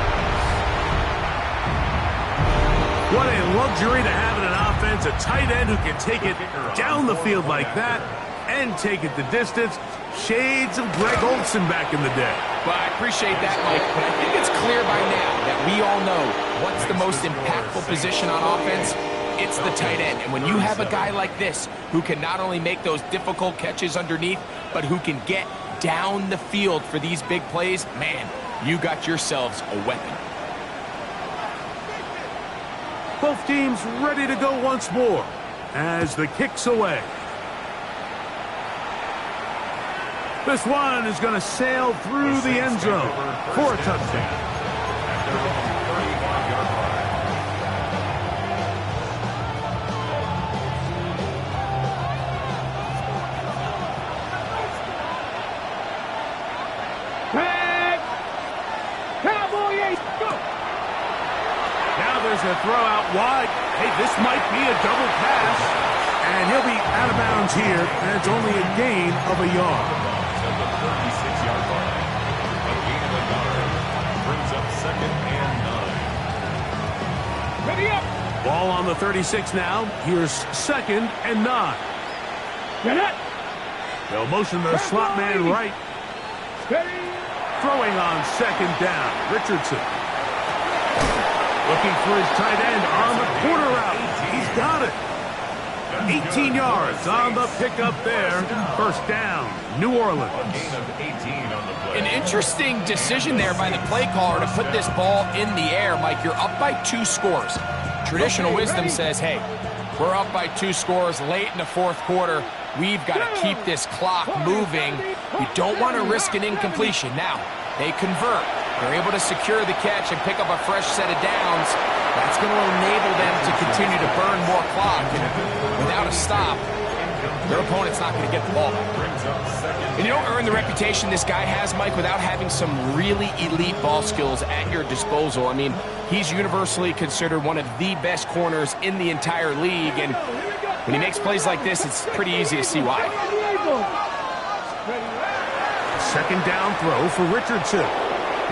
What a luxury to have in an offense, a tight end who can take it down the field like that and take it the distance. Shades of Greg Olsen back in the day. Well, I appreciate that, Mike, but I think it's clear by now that we all know what's the most impactful position on offense. It's the tight end. And when you have a guy like this who can not only make those difficult catches underneath, but who can get down the field for these big plays, man, you got yourselves a weapon. Both teams ready to go once more as the kick's away. This one is going to sail through the end zone for a touchdown. Now there's a throw out wide. Hey, this might be a double pass. And he'll be out of bounds here. And it's only a gain of a yard. 36-yard line. A gain of a yard. Brings up 2nd and 9. Ready up. Ball on the 36 now. Here's 2nd and 9. Get it. They'll motion the slot man right. Steady. Throwing on 2nd down. Richardson. Looking for his tight end on the corner route. He's got it. 18 yards on the pickup there. First down, New Orleans. A gain of 18 on the play. An interesting decision there by the play caller to put this ball in the air. Mike, you're up by 2 scores. Traditional wisdom says, hey, we're up by 2 scores late in the 4th quarter. We've got to keep this clock moving. We don't want to risk an incompletion. Now, they convert. They're able to secure the catch and pick up a fresh set of downs. That's going to enable them to continue to burn more clock. And without a stop, their opponent's not going to get the ball back. And you don't earn the reputation this guy has, Mike, without having some really elite ball skills at your disposal. I mean, he's universally considered one of the best corners in the entire league. And when he makes plays like this, it's pretty easy to see why. 2nd down throw for Richardson.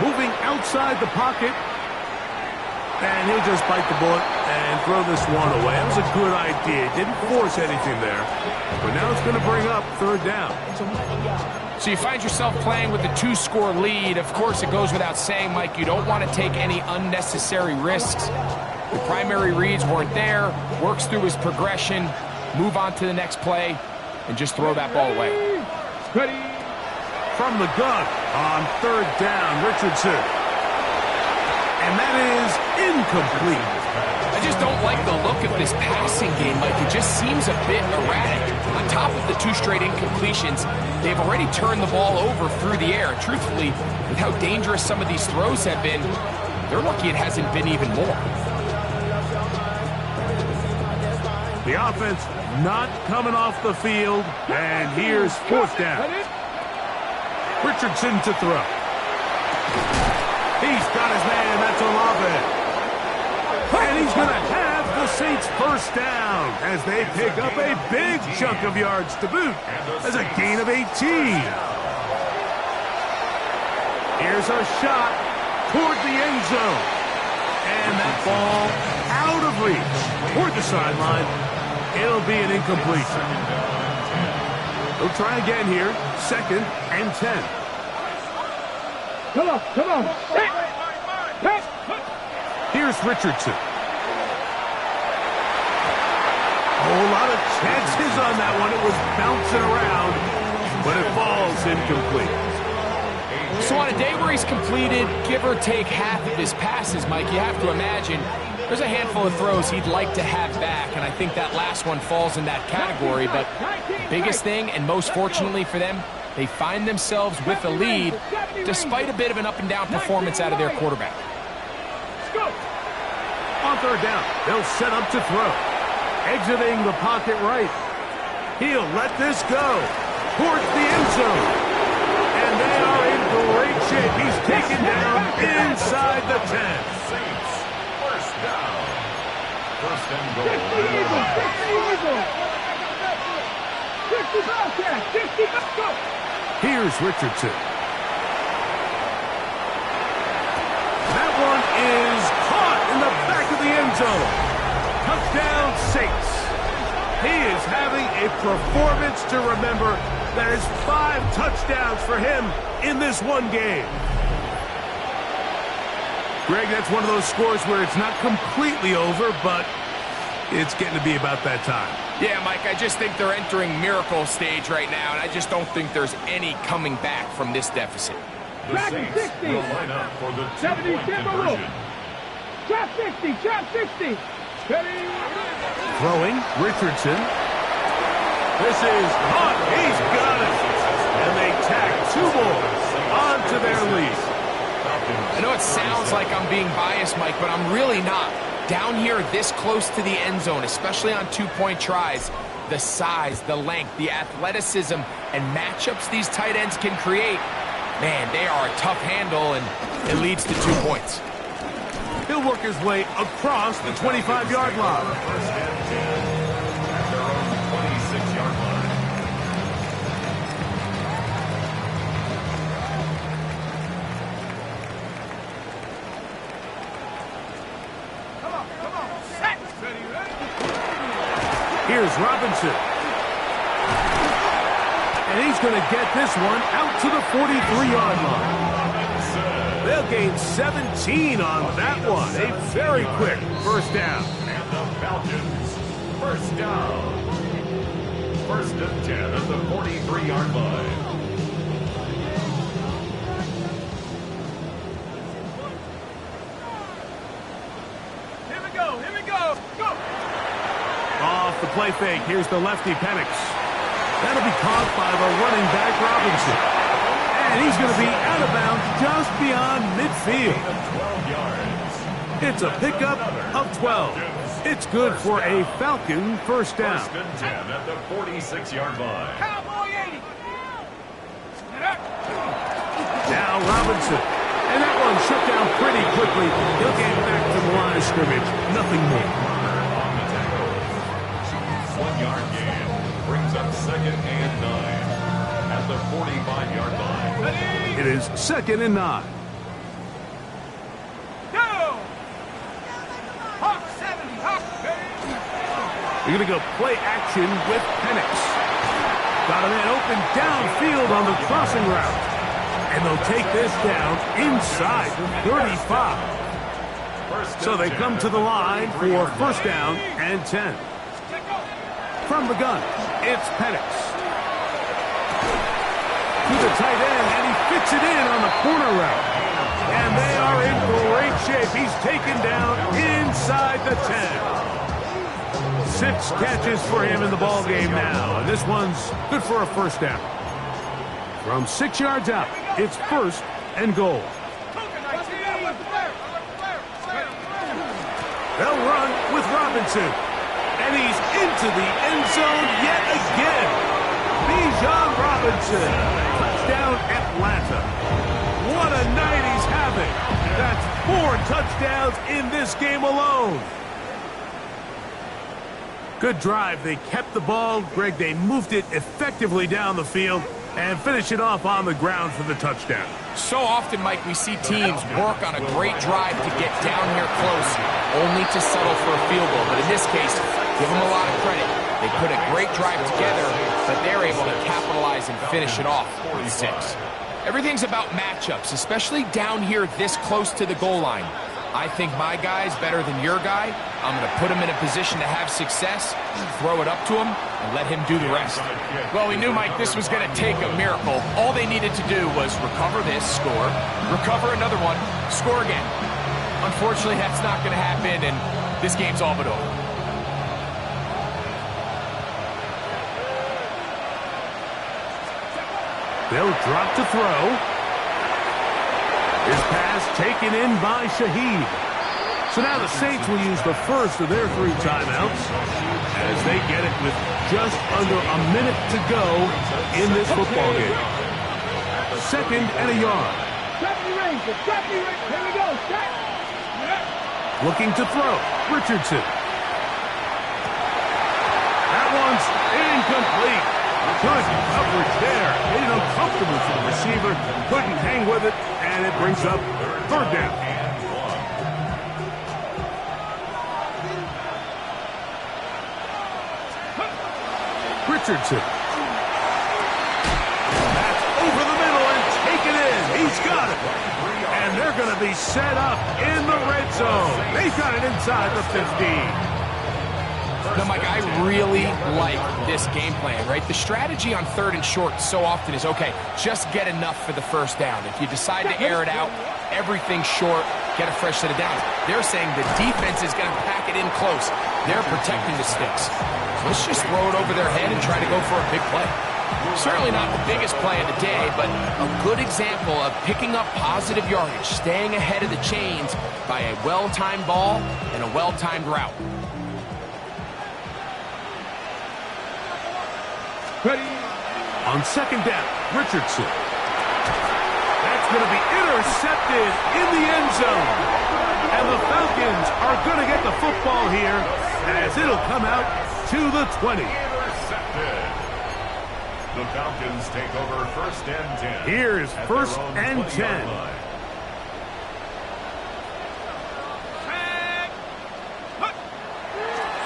Moving outside the pocket. And he'll just bite the bullet and throw this one away. That was a good idea. Didn't force anything there. But now it's going to bring up 3rd down. So you find yourself playing with a 2-score lead. Of course, it goes without saying, Mike, you don't want to take any unnecessary risks. The primary reads weren't there. Works through his progression. Move on to the next play and just throw that ball away. Ready. From the gun on 3rd down, Richardson. And that is incomplete. I just don't like the look of this passing game, Mike. It just seems a bit erratic. On top of the 2 straight incompletions, they've already turned the ball over through the air. And truthfully, with how dangerous some of these throws have been, they're lucky it hasn't been even more. The offense not coming off the field, and here's 4th down. Richardson to throw. He's got his man, that's Olave. And he's going to have the Saints 1st down as they pick up a big chunk of yards to boot as a gain of 18. Here's a shot toward the end zone. And that ball out of reach toward the sideline. It'll be an incompletion. They'll try again here. 2nd and 10. Come on. Here's Richardson. A whole lot of chances on that one. It was bouncing around, but it falls incomplete. So on a day where he's completed, give or take half of his passes, Mike, you have to imagine there's a handful of throws he'd like to have back, and I think that last one falls in that category. But the biggest thing, and most fortunately for them, they find themselves with a lead despite a bit of an up-and-down performance out of their quarterback. On 3rd down, they'll set up to throw. Exiting the pocket right. He'll let this go towards the end zone. And they are in great shape. He's taken down inside the 10. Saints, 1st down. 1st and goal. 50 go. Here's Richardson. That one is caught in the back of the end zone. Touchdown, Saints. He is having a performance to remember. That is 5 touchdowns for him in this one game. Greg, that's one of those scores where it's not completely over, but it's getting to be about that time. Yeah, Mike, I just think they're entering miracle stage right now, and I just don't think there's any coming back from this deficit. The Saints will line up for the 2-point conversion. Drop 60. Throwing, Richardson. This is caught. He's got it. And they tack 2 more onto their lead. I know it sounds like I'm being biased, Mike, but I'm really not. Down here this close to the end zone, especially on 2-point tries, the size, the length, the athleticism, and matchups these tight ends can create, man, they are a tough handle, and it leads to 2 points. He'll work his way across the 25-yard line. 1st and 10 at their own 26-yard line. Here's Robinson. And he's going to get this one out to the 43-yard line. They'll gain 17 on that one. A very quick 1st down. And the Falcons, 1st down. 1st and 10 at the 43-yard line. Here we go. Go. Off the play fake. Here's the lefty, Penix. That'll be caught by the running back, Robinson. And he's going to be out of bounds just beyond midfield. 12 yards. It's a pickup of 12. It's good for a Falcon 1st down. 1st and 10 at the 46-yard line. Cowboy 80. Now Robinson. And that one shut down pretty quickly. He'll get back to the line of scrimmage. Nothing more. On the tackle. 1-yard gain brings up 2nd and 9 at the 45-yard line. It is 2nd and 9. Go. Hawk 70. Hawk. You're going to go play action with Penix. Got a man open downfield on the crossing route. And they'll take this down inside the 35. So they come to the line for 1st down and 10. From the gun, it's Penix. To the tight end, and he fits it in on the corner route. And they are in great shape. He's taken down inside the 10. 6 catches for him in the ball game now, and this one's good for a first down. From 6 yards out, it's 1st and goal. They'll run with Robinson, and he's into the end zone yet again. Bijan Robinson, touchdown Atlanta. What a night he's having. That's 4 touchdowns in this game alone. Good drive. They kept the ball. Greg, they moved it effectively down the field and finish it off on the ground for the touchdown. So often, Mike, we see teams work on a great drive to get down here close, only to settle for a field goal. But in this case, give them a lot of credit. They put a great drive together, but they're able to capitalize and finish it off with 6. Everything's about matchups, especially down here this close to the goal line. I think my guy's better than your guy. I'm going to put him in a position to have success, throw it up to him, and let him do the rest. Well, we knew, Mike, this was going to take a miracle. All they needed to do was recover this, score, recover another one, score again. Unfortunately, that's not going to happen, and this game's all but over. They'll drop to throw. His pass taken in by Shaheed. So now the Saints will use the first of their 3 timeouts as they get it with just under a minute to go in this football game. 2nd and a yard. Here we go. Looking to throw. Richardson. That one's incomplete. Good coverage there. Made it uncomfortable for the receiver. Couldn't hang with it, and it brings up 3rd down. Richardson. That's over the middle and taken in. He's got it. And they're going to be set up in the red zone. They've got it inside the 15. No, Mike, I really like this game plan, right? The strategy on 3rd and short so often is, okay, just get enough for the first down. If you decide to air it out, everything's short, get a fresh set of downs. They're saying the defense is going to pack it in close. They're protecting the sticks. Let's just throw it over their head and try to go for a big play. Certainly not the biggest play of the day, but a good example of picking up positive yardage, staying ahead of the chains by a well-timed ball and a well-timed route. Ready. On 2nd down, Richardson. That's going to be intercepted in the end zone. And the Falcons are going to get the football here as it'll come out to the 20. Intercepted. The Falcons take over 1st and 10. Here's 1st and 10.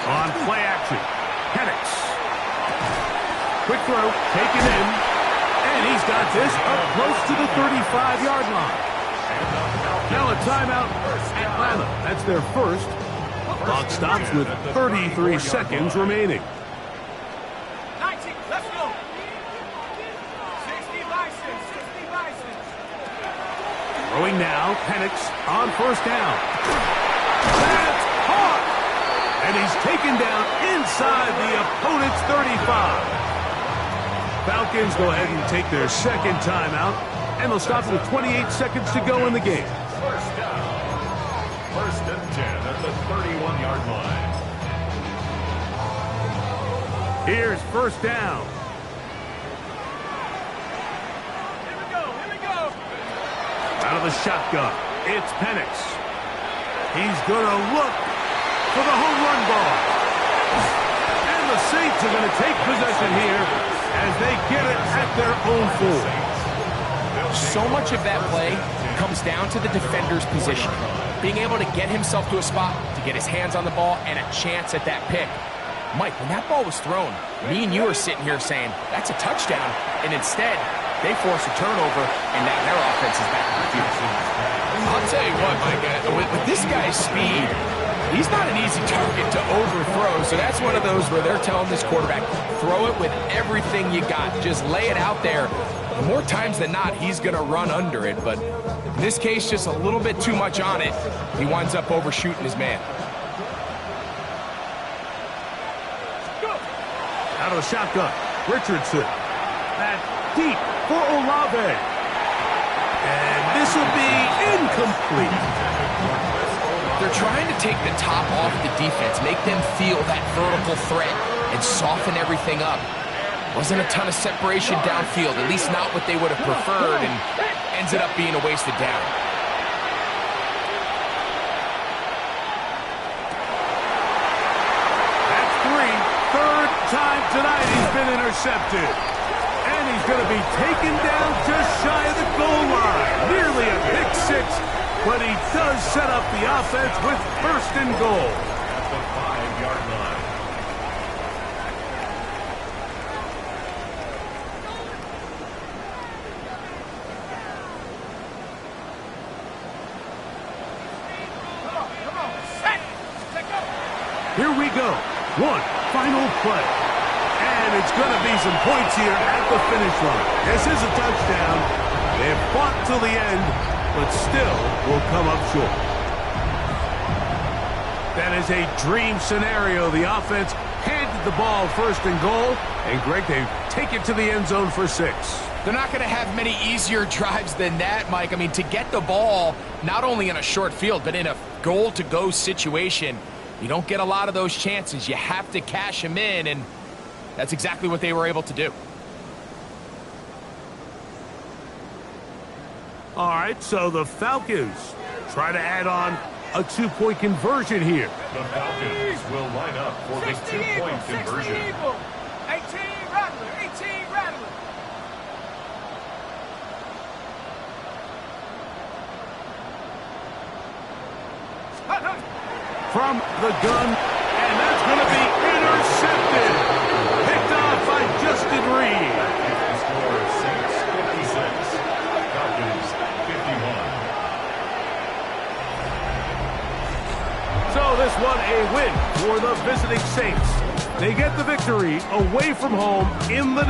On play action, Penix. Quick throw, taken in, and he's got this up close to the 35-yard line. Now a timeout, Atlanta. That's their first. Clock stops with 33 seconds remaining. 19, let's go. 60 license. Throwing now, Penix on 1st down. That's caught! And he's taken down inside the opponent's 35. Falcons go ahead and take their 2nd timeout, and they'll stop with 28 seconds to go in the game. First down. 1st and 10 at the 31-yard line. Here's 1st down. Here we go. Out of the shotgun, it's Penix. He's going to look for the home run ball. And the Saints are going to take possession here as they get it at their own 4. So much of that play comes down to the defender's position. Being able to get himself to a spot, to get his hands on the ball, and a chance at that pick. Mike, when that ball was thrown, me and you are sitting here saying, that's a touchdown. And instead, they force a turnover, and now their offense is back in the field. I'll tell you what, Mike, with this guy's speed, he's not an easy target to overthrow. So that's one of those where they're telling this quarterback, throw it with everything you got. Just lay it out there. More times than not, he's going to run under it. But in this case, just a little bit too much on it. He winds up overshooting his man. Out of the shotgun. Richardson. That deep for Olave. And this will be incomplete. They're trying to take the top off the defense, make them feel that vertical threat, and soften everything up. Wasn't a ton of separation downfield, at least not what they would have preferred, and ends it up being a wasted down. That's three. Third time tonight he's been intercepted. And he's going to be taken down just shy of the goal line. Nearly a pick six, but he does set up the offense with first and goal. At the 5-yard line. Here we go. One final play. And it's going to be some points here at the finish line. This is a touchdown. They've fought till the end, but still will come up short. That is a dream scenario. The offense handed the ball first and goal. And Greg, they take it to the end zone for 6. They're not going to have many easier drives than that, Mike. I mean, to get the ball, not only in a short field, but in a goal-to-go situation, you don't get a lot of those chances. You have to cash them in, and that's exactly what they were able to do. All right, so the Falcons try to add on a 2-point conversion here. The Falcons will line up for the 2-point conversion. 18 Rattler, 18 Rattler. From the gun, and that's going to be intercepted. Picked off by Justin Reed. The score, Saints 56, Falcons 51. So this one a win for the visiting Saints. They get the victory away from home in the